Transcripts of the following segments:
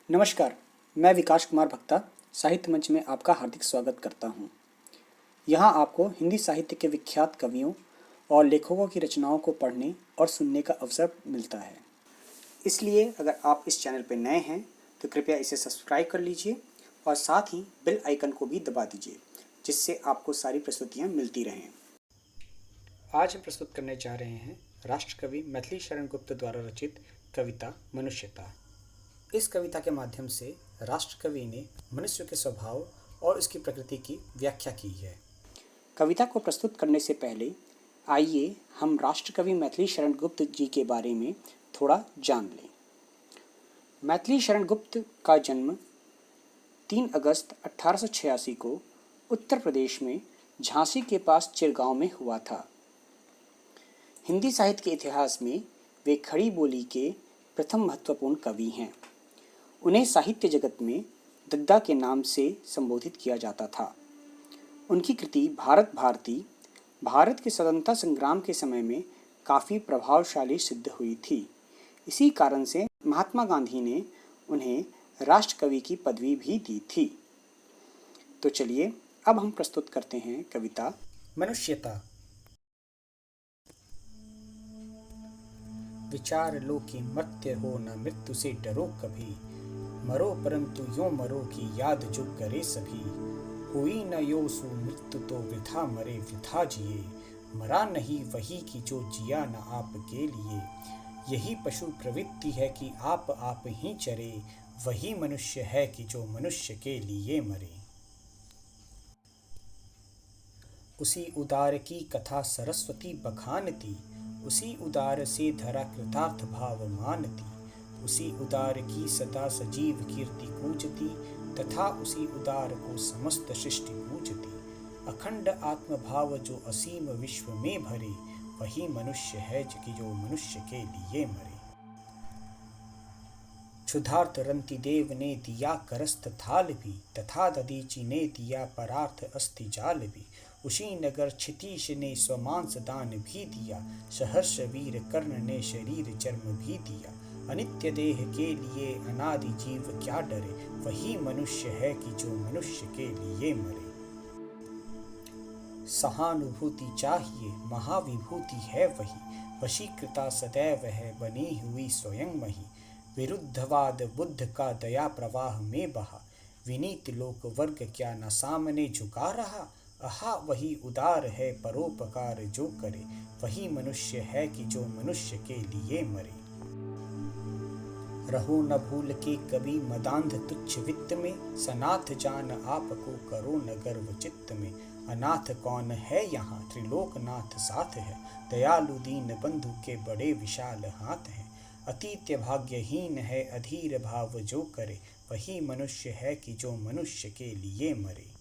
नमस्कार, मैं विकास कुमार भक्ता साहित्य मंच में आपका हार्दिक स्वागत करता हूँ। यहाँ आपको हिंदी साहित्य के विख्यात कवियों और लेखकों की रचनाओं को पढ़ने और सुनने का अवसर मिलता है। इसलिए अगर आप इस चैनल पर नए हैं तो कृपया इसे सब्सक्राइब कर लीजिए और साथ ही बेल आइकन को भी दबा दीजिए, जिससे आपको सारी प्रस्तुतियाँ मिलती रहें। आज हम प्रस्तुत करने जा रहे हैं राष्ट्रकवि मैथिली शरण गुप्त द्वारा रचित कविता मनुष्यता। इस कविता के माध्यम से राष्ट्रकवि ने मनुष्य के स्वभाव और उसकी प्रकृति की व्याख्या की है। कविता को प्रस्तुत करने से पहले आइए हम राष्ट्रकवि मैथिली शरण गुप्त जी के बारे में थोड़ा जान लें। मैथिली शरण गुप्त का जन्म 3 अगस्त 1886 को उत्तर प्रदेश में झांसी के पास चिरगांव में हुआ था। हिंदी साहित्य के इतिहास में वे खड़ी बोली के प्रथम महत्वपूर्ण कवि हैं। उन्हें साहित्य जगत में दद्दा के नाम से संबोधित किया जाता था। उनकी कृति भारत भारती भारत के स्वतंत्रता संग्राम के समय में काफ़ी प्रभावशाली सिद्ध हुई थी। इसी कारण से महात्मा गांधी ने उन्हें राष्ट्रकवि की पदवी भी दी थी। तो चलिए अब हम प्रस्तुत करते हैं कविता मनुष्यता। विचार लो कि मर्त्य हो न मृत्यु से डरो कभी, मरो परंतु यो मरो की याद जो करे सभी। हुई न यो सु मृत्यु तो वृथा मरे वृथा जिए, मरा नहीं वही की जो जिया न आपके लिए। यही पशु प्रवृत्ति है कि आप ही चरे, वही मनुष्य है कि जो मनुष्य के लिए मरे। उसी उदार की कथा सरस्वती बखानती, उसी उदार से धरा कृतार्थ भाव मानती। उसी उदार की सदा सजीव कीर्ति कूजती, तथा उसी उदार को समस्त सृष्टि पूजती। अखंड आत्मभाव जो असीम विश्व में भरे, वही मनुष्य है कि जो मनुष्य के लिए मरे। क्षुधार्थ रंति देव ने दिया करस्थ थाल भी, तथा दधीचि ने दिया परार्थ अस्थि जाल भी। उसी नगर क्षितीश ने स्वमांस दान भी दिया, सहर्ष वीर कर्ण ने शरीर चर्म भी दिया। अनित्य देह के लिए अनादि जीव क्या डरे, वही मनुष्य है कि जो मनुष्य के लिए मरे। सहानुभूति चाहिए महाविभूति है वही, वशीकृता सदैव है बनी हुई स्वयं मही। विरुद्धवाद बुद्ध का दया प्रवाह में बहा, विनीत लोक वर्ग क्या न सामने झुका रहा। आहा वही उदार है परोपकार जो करे, वही मनुष्य है कि जो मनुष्य के लिए मरे। रहो न भूल के कभी मदांध तुच्छ वित्त में, सनाथ जान आपको करो न गर्व चित्त में। अनाथ कौन है यहाँ त्रिलोकनाथ साथ है, दयालु दीन बंधु के बड़े विशाल हाथ हैं। अतीत्य भाग्यहीन है अधीर भाव जो करे, वही मनुष्य है कि जो मनुष्य के लिए मरे।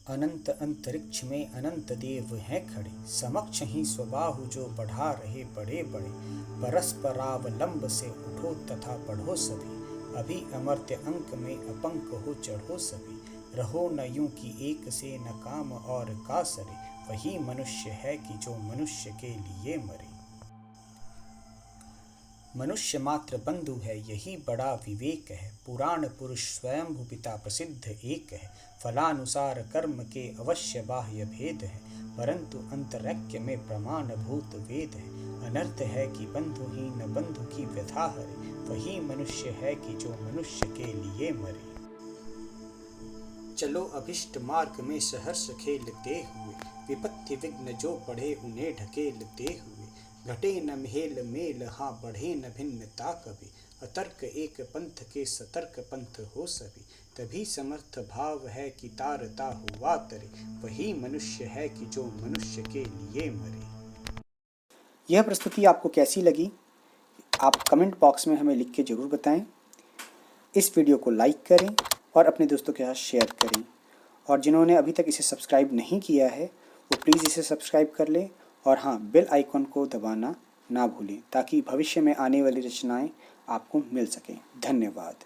अनंत अंतरिक्ष में अनंत देव हैं खड़े, समक्ष ही स्वबाहु जो बढ़ा रहे बड़े बड़े। परस्परावलंब से उठो तथा पढ़ो सभी, अभी अमर्त्य अंक में अपंक हो चढ़ो सभी। रहो न यूं कि एक से न काम और का सरे, वही मनुष्य है कि जो मनुष्य के लिए मरे। मनुष्य मात्र बंधु है यही बड़ा विवेक है, पुराण पुरुष स्वयं पिता प्रसिद्ध एक है। फलानुसार कर्म के अवश्य बाह्य भेद है, परंतु अंतरैक्य में प्रमाणभूत वेद है। अनर्थ है कि बंधुहीन बंधु की व्यथा हरे, वही मनुष्य है कि जो मनुष्य के लिए मरे। चलो अभिष्ट मार्ग में सहर्ष खेलते हुए, विपत्ति विघ्न जो पढ़े उन्हें ढकेलते हुए। घटे न मेल मेल हाँ बढ़े न भिन्नता कभी, अतर्क एक पंथ के सतर्क पंथ हो सभी। तभी समर्थ भाव है कि तारता हुआ तरे, वही मनुष्य है कि जो मनुष्य के लिए मरे। यह प्रस्तुति आपको कैसी लगी आप कमेंट बॉक्स में हमें लिख के ज़रूर बताएं। इस वीडियो को लाइक करें और अपने दोस्तों के साथ शेयर करें, और जिन्होंने अभी तक इसे सब्सक्राइब नहीं किया है वो प्लीज़ इसे सब्सक्राइब कर लें। और हाँ, बेल आइकन को दबाना ना भूलें ताकि भविष्य में आने वाली रचनाएं आपको मिल सकें। धन्यवाद।